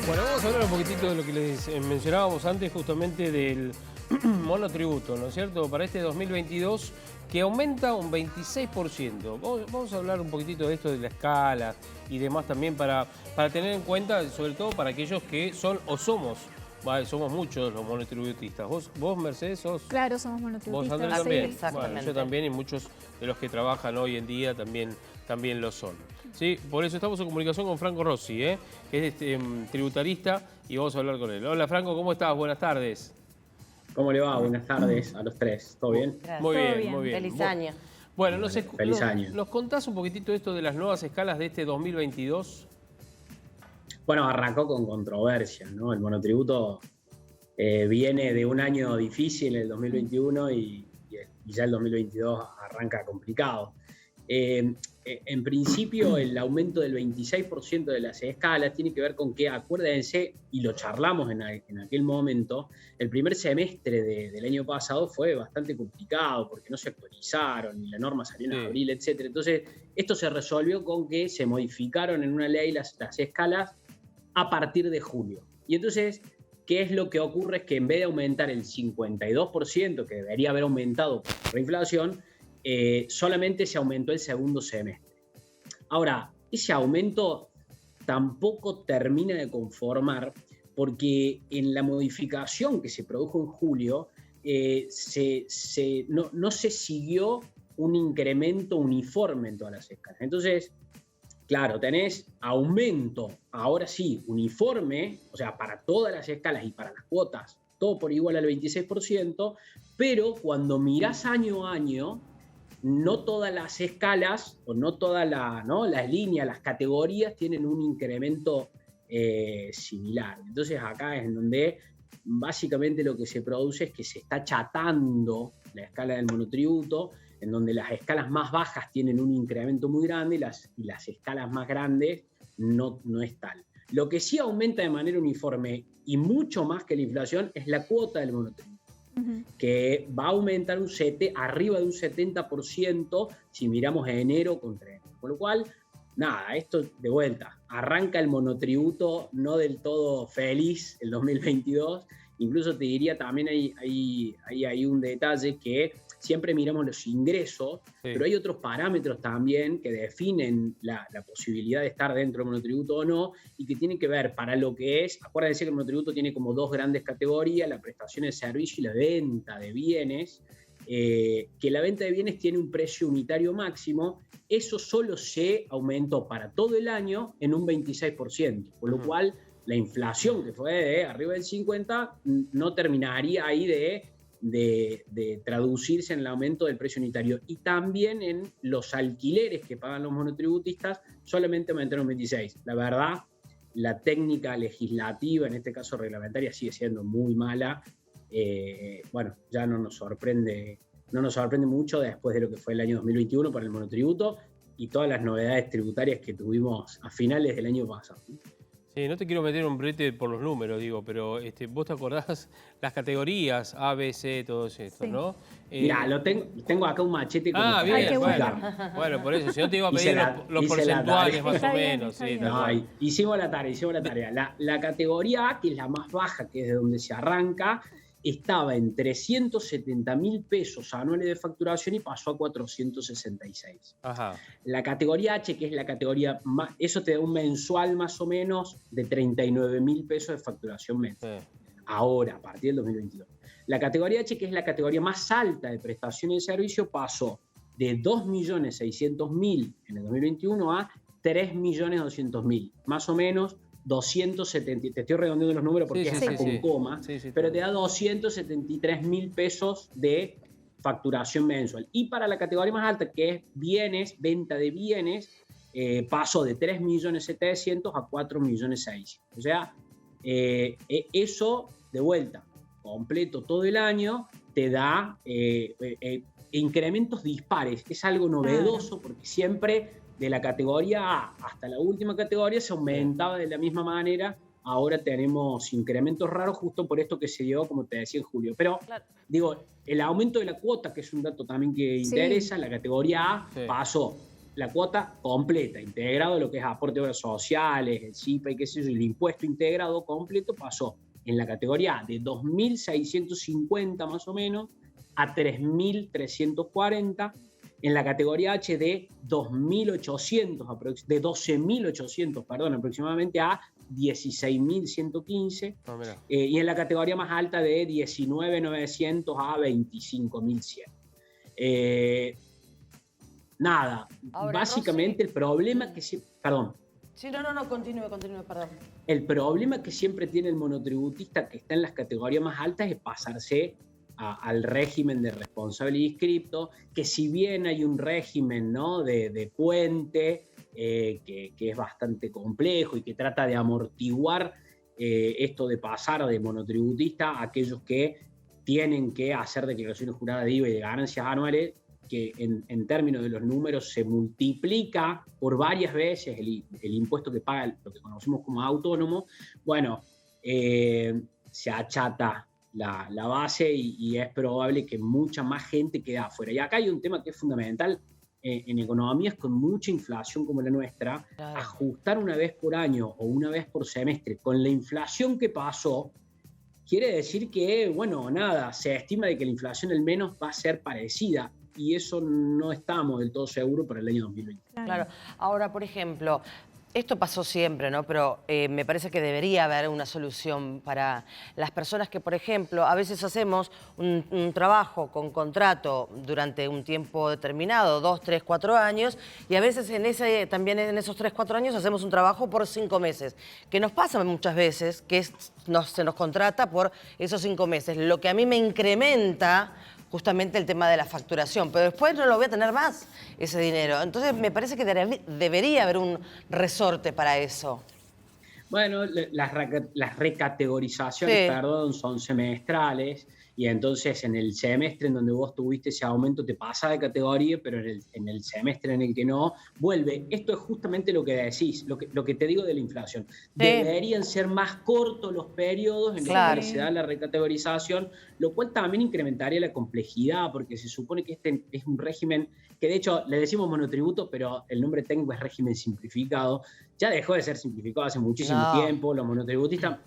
Bueno, vamos a hablar un poquitito de lo que les mencionábamos antes, justamente del monotributo, ¿no es cierto? Para este 2022, que aumenta un 26%. Vamos a hablar un poquitito de esto de la escala y demás también para tener en cuenta, sobre todo para aquellos que son o somos, somos muchos los monotributistas. Vos Mercedes, sos... Claro, somos monotributistas. Vos, Andrés, también. Sí, exactamente. Bueno, yo también, y muchos de los que trabajan hoy en día también lo son. ¿Sí? Por eso estamos en comunicación con Franco Rossi, que es tributarista, y vamos a hablar con él. Hola Franco, ¿cómo estás? Buenas tardes. ¿Cómo le va? Buenas tardes a los tres. ¿Todo bien? Gracias. Muy Todo bien, bien. muy bien. Feliz año. Bueno, Feliz año. ¿nos contás un poquitito esto de las nuevas escalas de este 2022? Bueno, arrancó con controversia, ¿no? El monotributo viene de un año difícil, el 2021, y ya el 2022 arranca complicado. En principio, el aumento del 26% de las escalas tiene que ver con que, acuérdense, y lo charlamos en aquel momento, el primer semestre del año pasado fue bastante complicado porque no se actualizaron y la norma salió en abril, etc. Entonces, esto se resolvió con que se modificaron en una ley las escalas a partir de julio. Y entonces, ¿qué es lo que ocurre? Es que en vez de aumentar el 52%, que debería haber aumentado por la inflación, solamente se aumentó el segundo semestre. Ahora, ese aumento tampoco termina de conformar porque en la modificación que se produjo en julio no se siguió un incremento uniforme en todas las escalas. Entonces, claro, tenés aumento, ahora sí, uniforme, o sea, para todas las escalas y para las cuotas, todo por igual al 26%, pero cuando mirás año a año, no todas las escalas o no todas las líneas, las categorías tienen un incremento similar. Entonces acá es en donde básicamente lo que se produce es que se está achatando la escala del monotributo, en donde las escalas más bajas tienen un incremento muy grande y las escalas más grandes no es tal. Lo que sí aumenta de manera uniforme y mucho más que la inflación es la cuota del monotributo, que va a aumentar arriba de un 70% si miramos enero contra enero. Con lo cual, nada, esto de vuelta, arranca el monotributo no del todo feliz el 2022. Incluso te diría también hay un detalle que siempre miramos los ingresos, pero hay otros parámetros también que definen la posibilidad de estar dentro del monotributo o no, y que tienen que ver para lo que es. Acuérdense que el monotributo tiene como dos grandes categorías: la prestación de servicio y la venta de bienes. Que la venta de bienes tiene un precio unitario máximo. Eso solo se aumentó para todo el año en un 26%, por lo cual la inflación, que fue de arriba del 50%, no terminaría ahí de traducirse en el aumento del precio unitario. Y también en los alquileres que pagan los monotributistas solamente aumentaron 26%. La verdad, la técnica legislativa, en este caso reglamentaria, sigue siendo muy mala. Bueno, ya no nos sorprende mucho después de lo que fue el año 2021 para el monotributo y todas las novedades tributarias que tuvimos a finales del año pasado. Sí, no te quiero meter un brete por los números, digo, pero vos te acordás las categorías A, B, C, todo eso, sí, ¿no? Mirá, tengo acá un machete. Bien, ay, qué bueno, por eso, si no te iba a pedir los porcentuales más o menos. Sí, hicimos la tarea. La categoría A, que es la más baja, que es de donde se arranca, estaba en 370.000 pesos anuales de facturación y pasó a 466. Ajá. La categoría H, que es la categoría más, eso te da un mensual más o menos de 39.000 pesos de facturación mensual. Sí. Ahora, a partir del 2022. La categoría H, que es la categoría más alta de prestaciones de servicio, pasó de 2.600.000 en el 2021 a 3.200.000, más o menos 270, te estoy redondeando los números porque es con coma, pero te da 273.000 pesos de facturación mensual. Y para la categoría más alta, que es bienes, venta de bienes, pasó de 3.700.000 a 4.600.000. O sea, eso de vuelta, completo todo el año, te da incrementos dispares. Es algo novedoso porque siempre de la categoría A hasta la última categoría se aumentaba de la misma manera. Ahora tenemos incrementos raros justo por esto que se dio, como te decía, en julio. Pero, digo, el aumento de la cuota, que es un dato también que interesa, la categoría A pasó la cuota completa, integrado lo que es aporte de obras sociales, el CIPA y qué sé yo, el impuesto integrado completo pasó en la categoría A de 2.650 más o menos a 3.340, en la categoría H de 12.800 aproximadamente a 16.115, y en la categoría más alta de 19.900 a 25.100. Nada, ahora, básicamente Rosy, el problema que perdón. Sí, no, continúe, perdón. El problema que siempre tiene el monotributista que está en las categorías más altas es pasarse al régimen de responsable inscripto, que si bien hay un régimen, ¿no?, de puente, que es bastante complejo y que trata de amortiguar esto de pasar de monotributista a aquellos que tienen que hacer declaraciones juradas de IVA y de ganancias anuales, que en términos de los números se multiplica por varias veces el impuesto que paga lo que conocemos como autónomo. Bueno, se achata la base y es probable que mucha más gente quede afuera. Y acá hay un tema que es fundamental en economías con mucha inflación como la nuestra, claro, ajustar una vez por año o una vez por semestre con la inflación que pasó, quiere decir que, bueno, nada, se estima de que la inflación al menos va a ser parecida, y eso no estamos del todo seguros para el año 2020. Claro. Ahora, por ejemplo, esto pasó siempre, ¿no? Pero me parece que debería haber una solución para las personas que, por ejemplo, a veces hacemos un trabajo con contrato durante un tiempo determinado, 2, 3, 4 años, y a veces también en esos 3, 4 años hacemos un trabajo por 5 meses, que nos pasa muchas veces que se nos contrata por esos 5 meses, lo que a mí me incrementa justamente el tema de la facturación, pero después no lo voy a tener más, ese dinero. Entonces me parece que debería haber un resorte para eso. Bueno, las recategorizaciones, sí, perdón, son semestrales, y entonces en el semestre en donde vos tuviste ese aumento te pasa de categoría, pero en el semestre en el que no, vuelve. Esto es justamente lo que decís, lo que te digo de la inflación. Sí. Deberían ser más cortos los periodos en los claro, que se da la recategorización, lo cual también incrementaría la complejidad, porque se supone que este es un régimen que, de hecho, le decimos monotributo, pero el nombre técnico es régimen simplificado. Ya dejó de ser simplificado hace muchísimo tiempo. Los monotributistas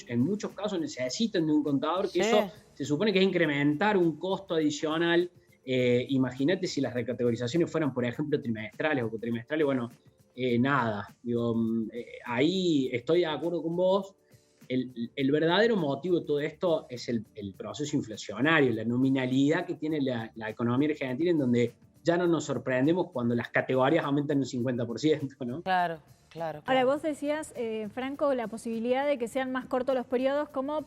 en muchos casos necesitan de un contador, que eso se supone que es incrementar un costo adicional. Imagínate si las recategorizaciones fueran, por ejemplo, trimestrales o cuatrimestrales. Bueno, nada. Digo, ahí estoy de acuerdo con vos. El verdadero motivo de todo esto es el proceso inflacionario, la nominalidad que tiene la economía argentina, en donde ya no nos sorprendemos cuando las categorías aumentan un 50%, ¿no? Claro. Ahora, vos decías, Franco, la posibilidad de que sean más cortos los periodos, como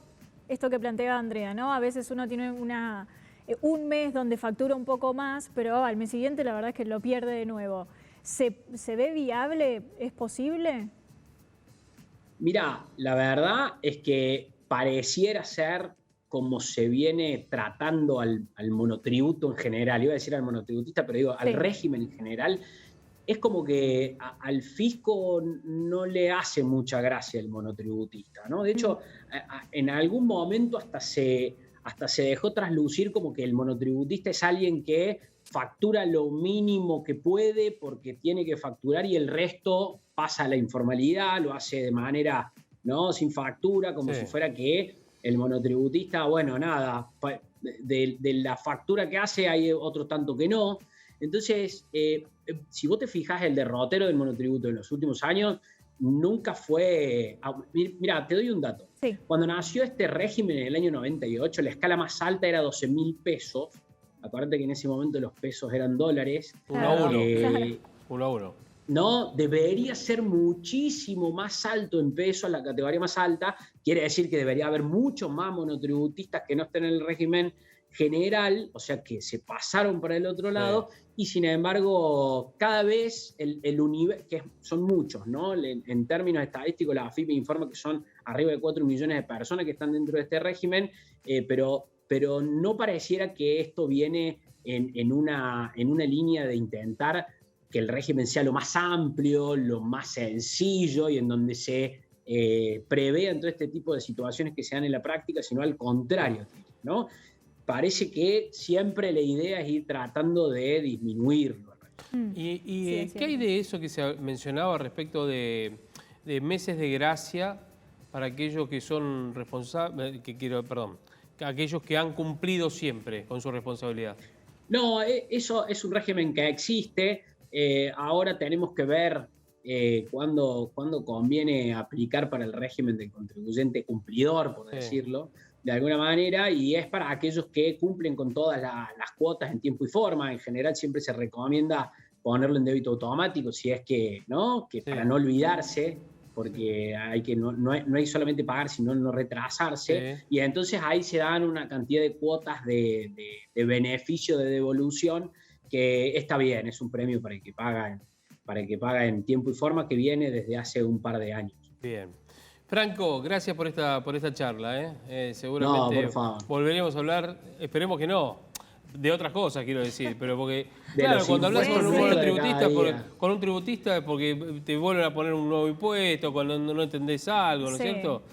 esto que planteaba Andrea, ¿no? A veces uno tiene un mes donde factura un poco más, pero al mes siguiente la verdad es que lo pierde de nuevo. ¿Se ve viable? ¿Es posible? Mirá, la verdad es que pareciera ser como se viene tratando al monotributo en general. Iba a decir al monotributista, pero digo, al régimen en general. Es como que al fisco no le hace mucha gracia el monotributista, ¿no? De hecho, en algún momento hasta se dejó traslucir como que el monotributista es alguien que factura lo mínimo que puede porque tiene que facturar, y el resto pasa a la informalidad, lo hace de manera, ¿no?, sin factura, como si fuera que el monotributista, bueno, nada, de la factura que hace hay otro tanto que no. Entonces, si vos te fijas, el derrotero del monotributo en los últimos años nunca fue... Mira, te doy un dato. Sí. Cuando nació este régimen en el año 98, la escala más alta era 12.000 pesos. Acuérdate que en ese momento los pesos eran dólares. 1 a 1. 1 a 1. No, debería ser muchísimo más alto en pesos, la categoría más alta. Quiere decir que debería haber muchos más monotributistas que no estén en el régimen general, o sea, que se pasaron para el otro lado, y sin embargo, cada vez el universo, que son muchos, ¿no? En términos estadísticos, la AFIP informa que son arriba de 4 millones de personas que están dentro de este régimen, pero no pareciera que esto viene en una línea de intentar que el régimen sea lo más amplio, lo más sencillo, y en donde se prevean todo este tipo de situaciones que se dan en la práctica, sino al contrario, ¿no? Parece que siempre la idea es ir tratando de disminuirlo. Sí, es ¿Qué hay cierto. de eso que se mencionaba respecto de meses de gracia para aquellos que son responsables, aquellos que han cumplido siempre con su responsabilidad? No, eso es un régimen que existe. Ahora tenemos que ver cuándo conviene aplicar para el régimen del contribuyente cumplidor, por Sí. decirlo, de alguna manera, y es para aquellos que cumplen con todas las cuotas en tiempo y forma. En general siempre se recomienda ponerlo en débito automático, si es que, ¿no? Que Sí. para no olvidarse, porque hay que no hay solamente pagar, sino no retrasarse. Sí. Y entonces ahí se dan una cantidad de cuotas de beneficio de devolución que está bien, es un premio para el que paga en tiempo y forma, que viene desde hace un par de años. Bien. Franco, gracias por esta charla. Seguramente No, por favor. volveremos a hablar, esperemos que no, de otras cosas quiero decir, pero porque, De claro, los cuando hablas con un impuestos de monotributista, cada día. con un tributista es porque te vuelven a poner un nuevo impuesto, cuando no entendés algo, ¿no es Sí. cierto?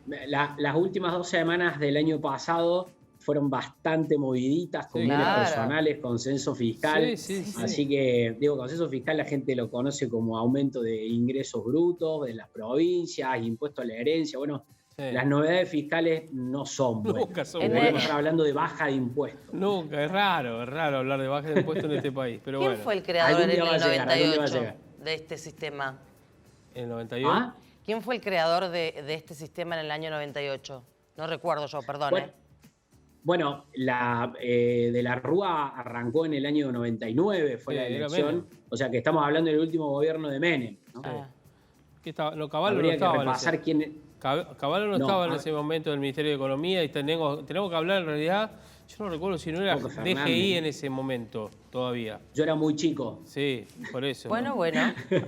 Las últimas 2 semanas del año pasado fueron bastante moviditas, con bienes Claro. personales, consenso fiscal. Sí. Así que, digo, consenso fiscal la gente lo conoce como aumento de ingresos brutos de las provincias, impuesto a la herencia. Bueno, Sí. las novedades fiscales no son buenas. Nunca son En Deberíamos el- estar hablando de baja de impuestos. Nunca, es raro hablar de baja de impuestos en este país, pero ¿Quién bueno. fue el creador Algún en día el va a llegar, algún día va a 98 llegar. de este sistema? ¿En el 91? ¿Ah? ¿Quién fue el creador de este sistema en el año 98? No recuerdo yo, perdón. Bueno, de la Rúa arrancó en el año 99, fue Sí, la era elección. Menem. O sea que estamos hablando del último gobierno de Menem, ¿no? Ah. ¿Qué estaba? No, Caballo no Habría que estaba en repasar ese. quién. Caballo no No, estaba en a- ese momento del Ministerio de Economía y tenemos que hablar en realidad, yo no recuerdo si no era Coco DGI Fernández. en ese momento todavía. Yo era muy chico. Sí, por eso. Bueno, ¿no? bueno.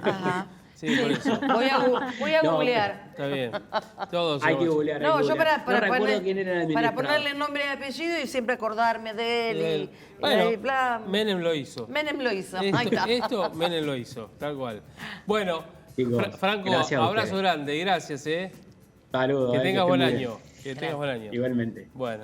Ajá. Sí, por eso. Voy a No, googlear. Está bien. Todos Hay que somos- googlear. No, hay que yo googlear. para no recuerdo poner- quién era el para administrador. ponerle nombre y apellido y siempre acordarme de él y Bueno, bla. Menem lo hizo. Menem lo hizo. Ahí está. Esto Menem lo hizo, tal cual. Bueno, Chicos, Franco, gracias a abrazo ustedes. grande, gracias. Saludos. Que tengas estén buen muy bien. año. Que tengas buen año. Igualmente. Bueno.